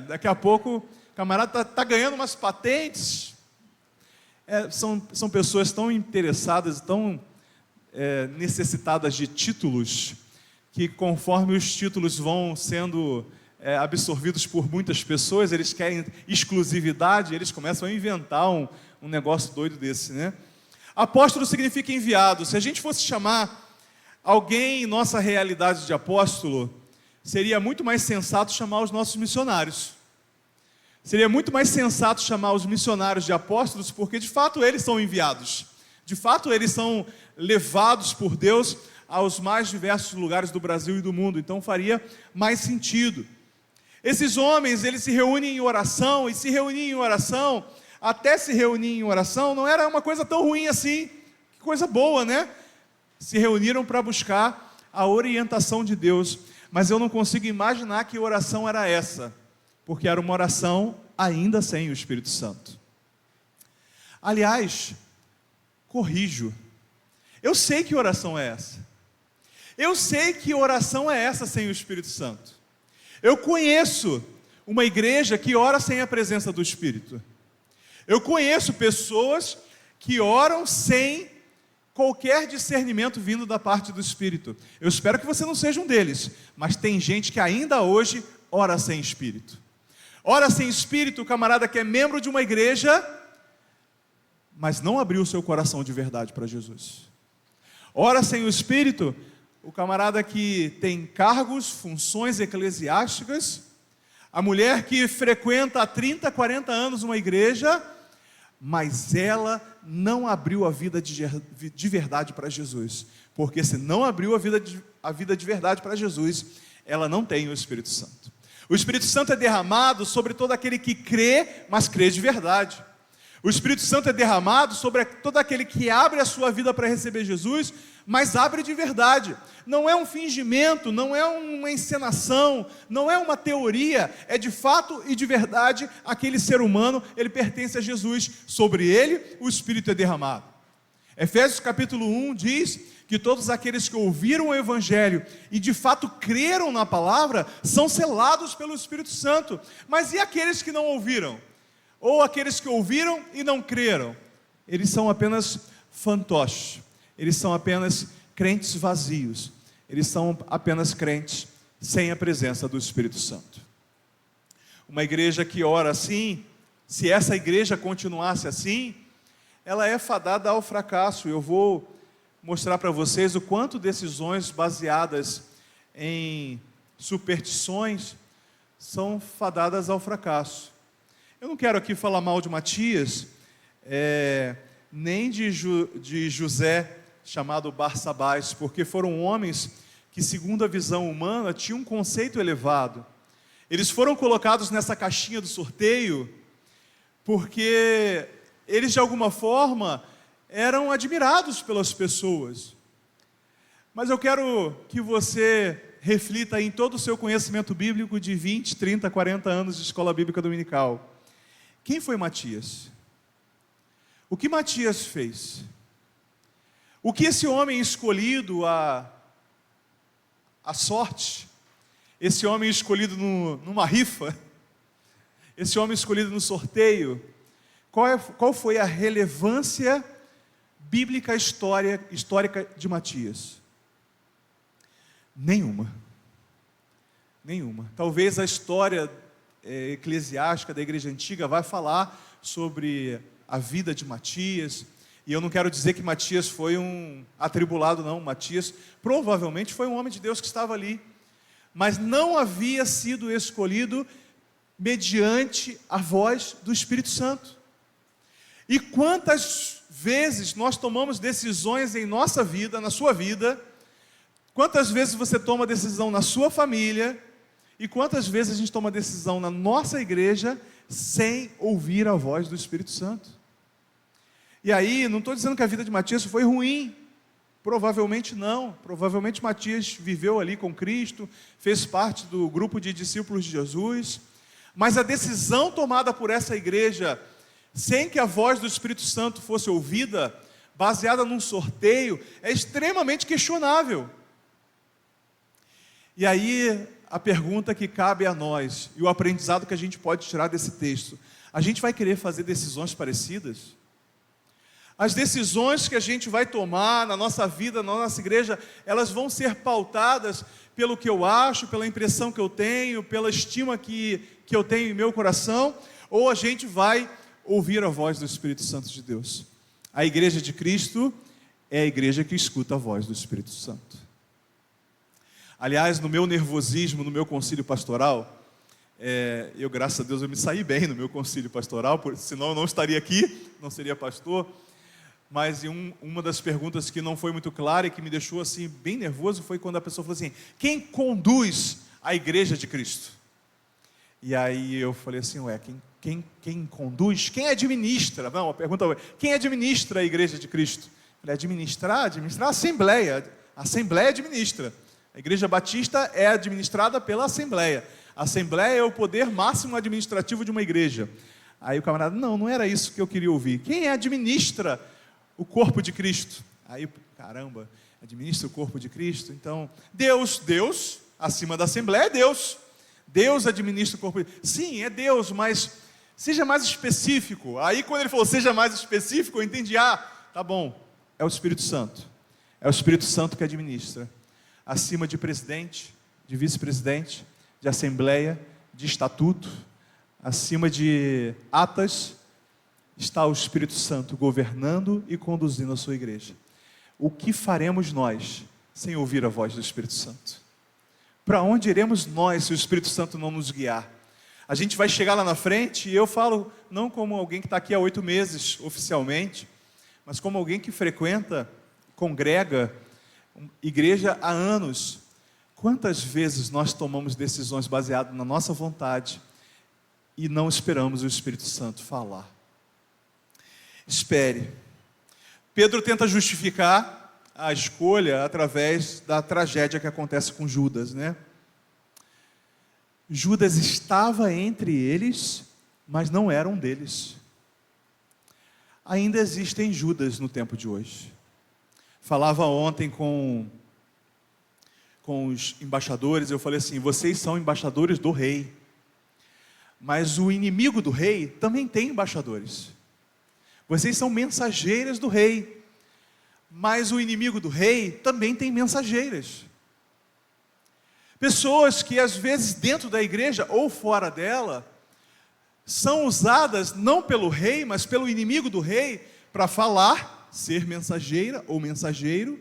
Daqui a pouco o camarada está ganhando umas patentes. São pessoas tão interessadas, tão necessitadas de títulos, que conforme os títulos vão sendo absorvidos por muitas pessoas, eles querem exclusividade, eles começam a inventar um negócio doido desse, né? Apóstolo significa enviado. Se a gente fosse chamar alguém em nossa realidade de apóstolo, seria muito mais sensato chamar os nossos missionários. Seria muito mais sensato chamar os missionários de apóstolos, porque de fato eles são enviados. De fato eles são levados por Deus aos mais diversos lugares do Brasil e do mundo, então faria mais sentido. Esses homens, eles se reúnem em oração, até se reunir em oração, não era uma coisa tão ruim assim, que coisa boa, né? Se reuniram para buscar a orientação de Deus, mas eu não consigo imaginar que oração era essa, porque era uma oração ainda sem o Espírito Santo. Aliás, corrijo, eu sei que oração é essa. Eu sei que oração é essa sem o Espírito Santo. Eu conheço uma igreja que ora sem a presença do Espírito. Eu conheço pessoas que oram sem qualquer discernimento vindo da parte do Espírito. Eu espero que você não seja um deles, mas tem gente que ainda hoje ora sem Espírito. Ora sem Espírito, o camarada que é membro de uma igreja, mas não abriu o seu coração de verdade para Jesus. Ora sem o Espírito, o camarada que tem cargos, funções eclesiásticas, a mulher que frequenta há 30, 40 anos uma igreja, mas ela não abriu a vida de verdade para Jesus, porque se não abriu a vida de verdade para Jesus, ela não tem o Espírito Santo. O Espírito Santo é derramado sobre todo aquele que crê, mas crê de verdade. O Espírito Santo é derramado sobre todo aquele que abre a sua vida para receber Jesus, mas abre de verdade. Não é um fingimento, não é uma encenação, não é uma teoria, é de fato e de verdade aquele ser humano, ele pertence a Jesus. Sobre ele, o Espírito é derramado. Efésios capítulo 1 diz que todos aqueles que ouviram o Evangelho e de fato creram na palavra, são selados pelo Espírito Santo. Mas e aqueles que não ouviram? Ou aqueles que ouviram e não creram? Eles são apenas fantoches, eles são apenas crentes vazios, eles são apenas crentes sem a presença do Espírito Santo. Uma igreja que ora assim, se essa igreja continuasse assim, ela é fadada ao fracasso. Eu vou mostrar para vocês o quanto decisões baseadas em superstições são fadadas ao fracasso. Eu não quero aqui falar mal de Matias, nem de José, chamado Barsabás, porque foram homens que, segundo a visão humana, tinham um conceito elevado. Eles foram colocados nessa caixinha do sorteio porque eles, de alguma forma, eram admirados pelas pessoas. Mas eu quero que você reflita em todo o seu conhecimento bíblico de 20, 30, 40 anos de escola bíblica dominical. Quem foi Matias? O que Matias fez? O que esse homem escolhido à sorte, esse homem escolhido numa rifa, esse homem escolhido no sorteio, qual foi a relevância bíblica histórica de Matias? Nenhuma. Talvez a história eclesiástica da igreja antiga vai falar sobre a vida de Matias, e eu não quero dizer que Matias foi um atribulado, não. Matias provavelmente foi um homem de Deus que estava ali, mas não havia sido escolhido mediante a voz do Espírito Santo. E quantas vezes nós tomamos decisões em nossa vida, na sua vida, quantas vezes você toma decisão na sua família, e quantas vezes a gente toma decisão na nossa igreja sem ouvir a voz do Espírito Santo? E aí, não estou dizendo que a vida de Matias foi ruim, provavelmente não. Provavelmente Matias viveu ali com Cristo, fez parte do grupo de discípulos de Jesus, mas a decisão tomada por essa igreja, sem que a voz do Espírito Santo fosse ouvida, baseada num sorteio, é extremamente questionável. E aí, a pergunta que cabe a nós, e o aprendizado que a gente pode tirar desse texto: a gente vai querer fazer decisões parecidas? As decisões que a gente vai tomar na nossa vida, na nossa igreja, elas vão ser pautadas pelo que eu acho, pela impressão que eu tenho, pela estima que eu tenho em meu coração, ou a gente vai ouvir a voz do Espírito Santo de Deus? A igreja de Cristo é a igreja que escuta a voz do Espírito Santo. Aliás, no meu nervosismo, no meu concílio pastoral, eu, graças a Deus, eu me saí bem no meu concílio pastoral, senão eu não estaria aqui, não seria pastor. Mas uma das perguntas que não foi muito clara e que me deixou assim bem nervoso foi quando a pessoa falou assim: quem conduz a igreja de Cristo? E aí eu falei assim: quem conduz? Quem administra? Não, a pergunta foi: quem administra a igreja de Cristo? Eu falei: administrar a Assembleia. A Assembleia administra. A Igreja Batista é administrada pela Assembleia. A Assembleia é o poder máximo administrativo de uma igreja. Aí o camarada: não era isso que eu queria ouvir. Quem administra o corpo de Cristo? Aí, caramba, administra o corpo de Cristo? Então, Deus, acima da Assembleia é Deus. Deus administra o corpo de Cristo. Sim, é Deus, mas seja mais específico. Aí quando ele falou seja mais específico, eu entendi: tá bom, é o Espírito Santo. É o Espírito Santo que administra. Acima de presidente, de vice-presidente, de assembleia, de estatuto, acima de atas, está o Espírito Santo governando e conduzindo a sua igreja. O que faremos nós sem ouvir a voz do Espírito Santo? Para onde iremos nós se o Espírito Santo não nos guiar? A gente vai chegar lá na frente, e eu falo não como alguém que está aqui há 8 meses oficialmente, mas como alguém que frequenta, congrega igreja há anos. Quantas vezes nós tomamos decisões baseadas na nossa vontade e não esperamos o Espírito Santo falar? Espere. Pedro tenta justificar a escolha através da tragédia que acontece com Judas, né? Judas estava entre eles, mas não era um deles. Ainda existem Judas no tempo de hoje. Falava ontem com os embaixadores, eu falei assim, vocês são embaixadores do rei, mas o inimigo do rei também tem embaixadores. Vocês são mensageiras do rei, mas o inimigo do rei também tem mensageiras. Pessoas que às vezes dentro da igreja ou fora dela, são usadas não pelo rei, mas pelo inimigo do rei, para falar, ser mensageira ou mensageiro,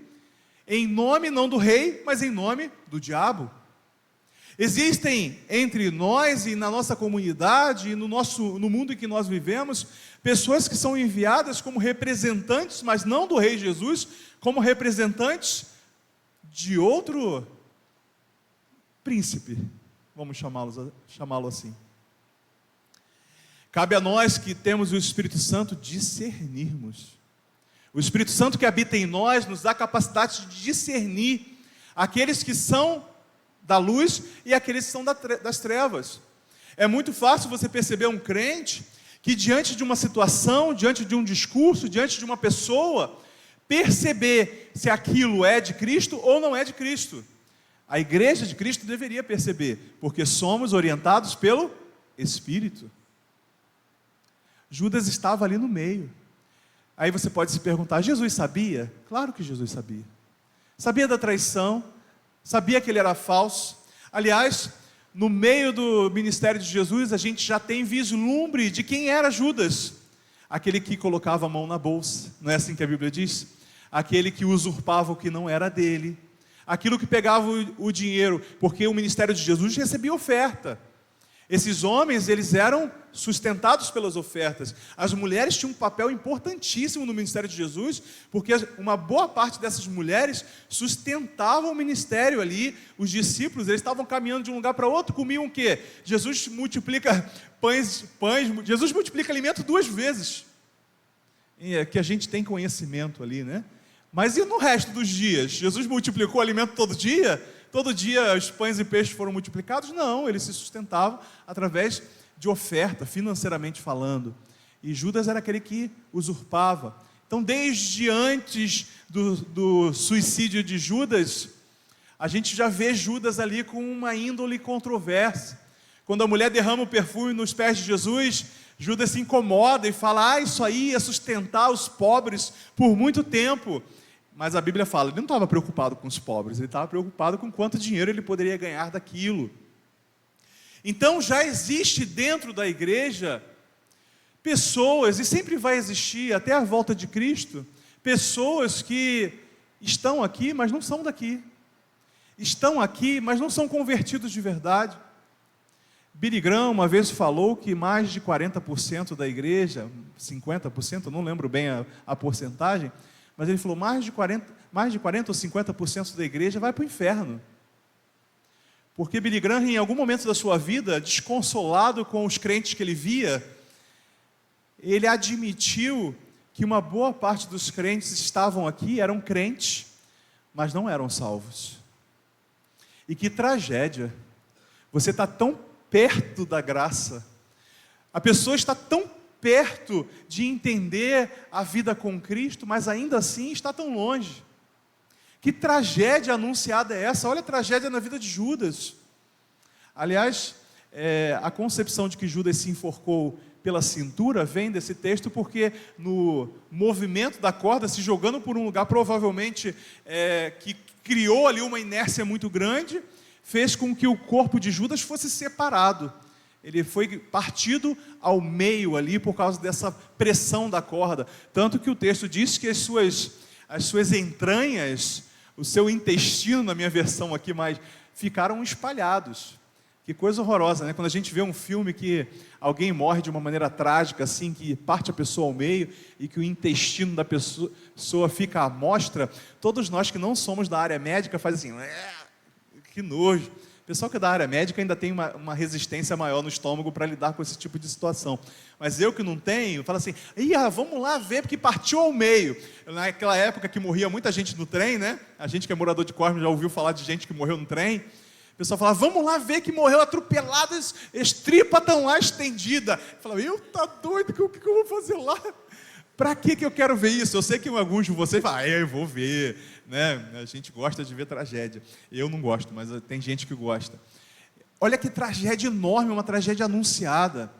em nome não do rei, mas em nome do diabo. Existem entre nós e na nossa comunidade, e no mundo em que nós vivemos, pessoas que são enviadas como representantes, mas não do rei Jesus, como representantes de outro príncipe, vamos chamá-lo assim. Cabe a nós que temos o Espírito Santo discernirmos. O Espírito Santo que habita em nós nos dá a capacidade de discernir aqueles que são da luz e aqueles que são das trevas. É muito fácil você perceber um crente que diante de uma situação, diante de um discurso, diante de uma pessoa, perceber se aquilo é de Cristo ou não é de Cristo. A igreja de Cristo deveria perceber, porque somos orientados pelo Espírito. Judas estava ali no meio. Aí você pode se perguntar, Jesus sabia? Claro que Jesus sabia. Sabia da traição, sabia que ele era falso. Aliás, no meio do ministério de Jesus, a gente já tem vislumbre de quem era Judas. Aquele que colocava a mão na bolsa, não é assim que a Bíblia diz? Aquele que usurpava o que não era dele. Aquilo que pegava o dinheiro, porque o ministério de Jesus recebia oferta. Esses homens, eles eram sustentados pelas ofertas. As mulheres tinham um papel importantíssimo no ministério de Jesus, porque uma boa parte dessas mulheres sustentavam o ministério ali. Os discípulos, eles estavam caminhando de um lugar para outro, comiam o quê? Jesus multiplica pães, Jesus multiplica alimento 2 vezes. Que a gente tem conhecimento ali, né? Mas e no resto dos dias? Jesus multiplicou o alimento todo dia? Todo dia os pães e peixes foram multiplicados? Não, eles se sustentavam através de oferta, financeiramente falando. E Judas era aquele que usurpava. Então, desde antes do suicídio de Judas, a gente já vê Judas ali com uma índole controversa. Quando a mulher derrama o perfume nos pés de Jesus, Judas se incomoda e fala, isso aí é sustentar os pobres por muito tempo. Mas a Bíblia fala, ele não estava preocupado com os pobres, ele estava preocupado com quanto dinheiro ele poderia ganhar daquilo. Então já existe dentro da igreja pessoas, e sempre vai existir até a volta de Cristo, pessoas que estão aqui, mas não são daqui. Estão aqui, mas não são convertidos de verdade. Billy Graham uma vez falou que mais de 40% da igreja, 50%, eu não lembro bem a porcentagem, mas ele falou, mais de 40 ou 50% da igreja vai para o inferno. Porque Billy Graham, em algum momento da sua vida, desconsolado com os crentes que ele via, ele admitiu que uma boa parte dos crentes estavam aqui, eram crentes, mas não eram salvos. E que tragédia, você está tão perto da graça, a pessoa está tão perto de entender a vida com Cristo, mas ainda assim está tão longe. Que tragédia anunciada é essa? Olha a tragédia na vida de Judas. Aliás, a concepção de que Judas se enforcou pela cintura vem desse texto, porque no movimento da corda, se jogando por um lugar, provavelmente que criou ali uma inércia muito grande, fez com que o corpo de Judas fosse separado. Ele foi partido ao meio ali por causa dessa pressão da corda. Tanto que o texto diz que as suas entranhas, o seu intestino, na minha versão aqui, mais, ficaram espalhados. Que coisa horrorosa, né? Quando a gente vê um filme que alguém morre de uma maneira trágica, assim, que parte a pessoa ao meio e que o intestino da pessoa fica à mostra, todos nós que não somos da área médica fazem assim, que nojo. pessoal que é da área médica ainda tem uma resistência maior no estômago para lidar com esse tipo de situação. Mas eu que não tenho, falo assim, vamos lá ver, porque partiu ao meio. Naquela época que morria muita gente no trem, né? A gente que é morador de Cosme já ouviu falar de gente que morreu no trem. O pessoal falava, vamos lá ver que morreu atropelado, as tripas estão lá estendidas. Eu falava, tá doido, o que eu vou fazer lá? Para que eu quero ver isso? Eu sei que alguns de vocês falam, eu vou ver, né? A gente gosta de ver tragédia. Eu não gosto, mas tem gente que gosta. Olha que tragédia enorme, uma tragédia anunciada.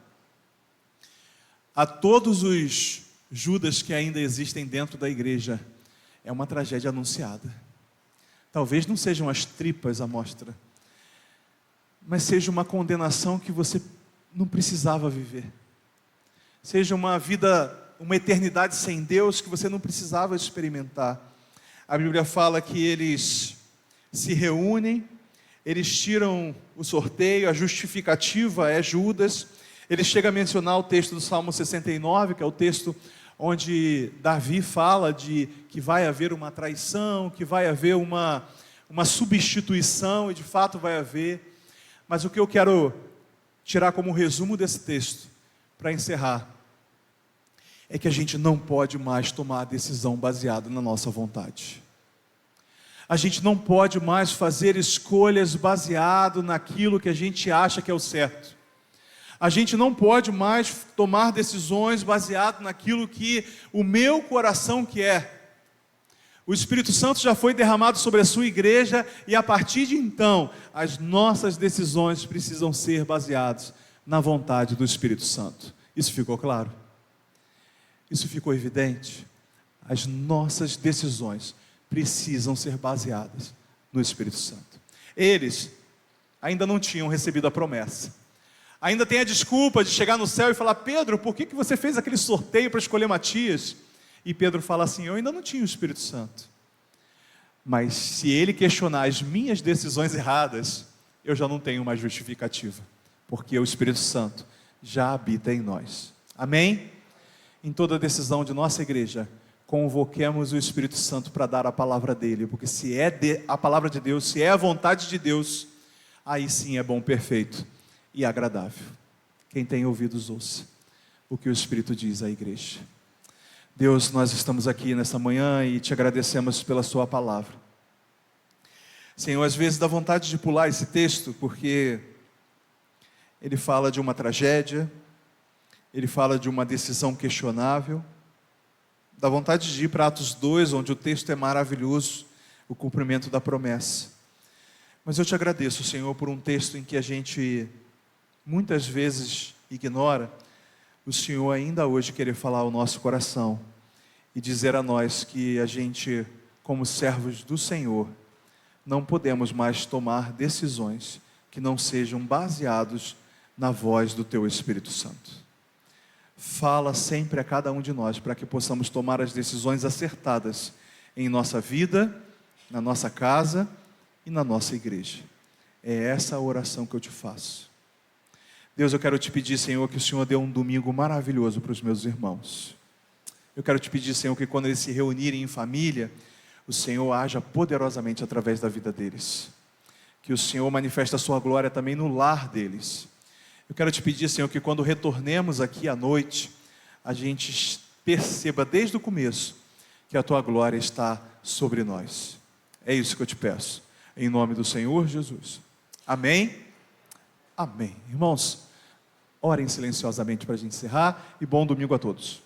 A todos os Judas que ainda existem dentro da igreja, é uma tragédia anunciada. Talvez não sejam as tripas à mostra, mas seja uma condenação que você não precisava viver. Seja uma vida, uma eternidade sem Deus que você não precisava experimentar. A Bíblia fala que eles se reúnem, eles tiram o sorteio, a justificativa é Judas. Ele chega a mencionar o texto do Salmo 69, que é o texto onde Davi fala de que vai haver uma traição, que vai haver uma substituição, e de fato vai haver. Mas o que eu quero tirar como resumo desse texto, para encerrar, é que a gente não pode mais tomar a decisão baseada na nossa vontade. A gente não pode mais fazer escolhas baseado naquilo que a gente acha que é o certo. A gente não pode mais tomar decisões baseado naquilo que o meu coração quer. O Espírito Santo já foi derramado sobre a sua igreja e a partir de então, as nossas decisões precisam ser baseadas na vontade do Espírito Santo. Isso ficou claro? Isso ficou evidente? As nossas decisões precisam ser baseadas no Espírito Santo. Eles ainda não tinham recebido a promessa. Ainda tem a desculpa de chegar no céu e falar, Pedro, por que você fez aquele sorteio para escolher Matias? E Pedro fala assim, eu ainda não tinha o Espírito Santo. Mas se ele questionar as minhas decisões erradas, eu já não tenho mais justificativa. Porque o Espírito Santo já habita em nós. Amém? Em toda decisão de nossa igreja, convoquemos o Espírito Santo para dar a palavra dele. Porque se é a palavra de Deus, se é a vontade de Deus, aí sim é bom, perfeito e agradável. Quem tem ouvidos, ouça o que o Espírito diz à igreja. Deus, nós estamos aqui nessa manhã e te agradecemos pela sua palavra. Senhor, às vezes dá vontade de pular esse texto, porque ele fala de uma tragédia, ele fala de uma decisão questionável. Dá vontade de ir para Atos 2, onde o texto é maravilhoso, o cumprimento da promessa. Mas eu te agradeço, Senhor, por um texto em que a gente muitas vezes ignora. O Senhor ainda hoje querer falar ao nosso coração e dizer a nós que a gente, como servos do Senhor, não podemos mais tomar decisões que não sejam baseados na voz do Teu Espírito Santo. Fala sempre a cada um de nós para que possamos tomar as decisões acertadas em nossa vida, na nossa casa e na nossa igreja. É essa a oração que eu te faço. Deus, eu quero te pedir, Senhor, que o Senhor dê um domingo maravilhoso para os meus irmãos. Eu quero te pedir, Senhor, que quando eles se reunirem em família, o Senhor haja poderosamente através da vida deles. Que o Senhor manifeste a sua glória também no lar deles. Eu quero te pedir, Senhor, que quando retornemos aqui à noite, a gente perceba desde o começo que a tua glória está sobre nós. É isso que eu te peço. Em nome do Senhor Jesus. Amém? Amém. Irmãos, orem silenciosamente para a gente encerrar e bom domingo a todos.